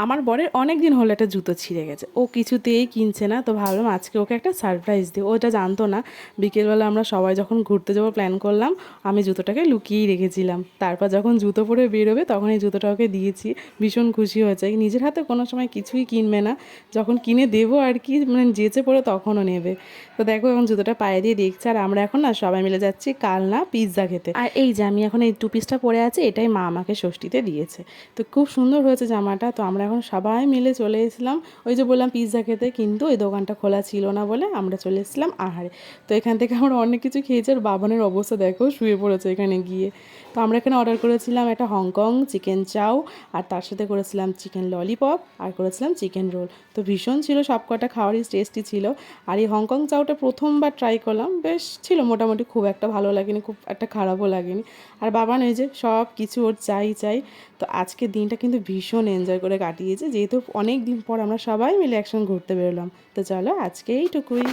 আমার বরের অনেক দিন হলো একটা জুতো ছিঁড়ে গেছে, ও কিছুতেই কিনছে না। তো ভাবলাম আজকে ওকে একটা সারপ্রাইজ দিই। ও এটা জানতো না। বিকেলবেলা আমরা সবাই যখন ঘুরতে যাবো প্ল্যান করলাম, আমি জুতোটাকে লুকিয়েই রেখেছিলাম। তারপর যখন জুতো পরে বেরোবে তখন এই জুতোটা ওকে দিয়েছি। ভীষণ খুশি হয়েছে। নিজের হাতে কোনো সময় কিছুই কিনবে না, যখন কিনে দেবো আর কি, মানে যেচে পড়ে তখনও নেবে। তো দেখো এখন জুতোটা পায়ে দিয়ে দেখছে। আর আমরা এখন না সবাই মিলে যাচ্ছি কালনা পিৎজা খেতে। আর এই যে আমি এখন এই টু পিসটা পরে আছি, এটাই মা আমাকে ষষ্ঠীতে দিয়েছে। তো খুব সুন্দর হয়েছে জামাটা। তো আমরা এখন সবাই মিলে চলে এসেছিলাম ওই যে বললাম পিৎজা খেতে, কিন্তু ওই দোকানটা খোলা ছিল না বলে আমরা চলে এসেছিলাম আহারে। তো এখান থেকে আমরা অনেক কিছু খেয়েছি। আর বাবানের অবস্থা দেখো, শুয়ে পড়েছে এখানে গিয়ে। তো আমরা এখানে অর্ডার করেছিলাম একটা হংকং চিকেন চাও, আর তার সাথে করেছিলাম চিকেন ললিপপ, আর করেছিলাম চিকেন রোল। তো ভীষণ ছিল, সব কটা খাওয়ারই টেস্টি ছিল। আর এই হংকং চাউটা প্রথমবার ট্রাই করলাম, বেশ ছিল মোটামুটি, খুব একটা ভালো লাগেনি, খুব একটা খারাপও লাগেনি। আর বাবান এই যে সব কিছু ওর চাই চাই। তো আজকের দিনটা কিন্তু ভীষণ এনজয় করে কাটিয়েছে, যেহেতু অনেক দিন পর আমরা সবাই মিলে একসঙ্গে ঘুরতে বেরোলাম। তো চলো আজকে এইটুকুই।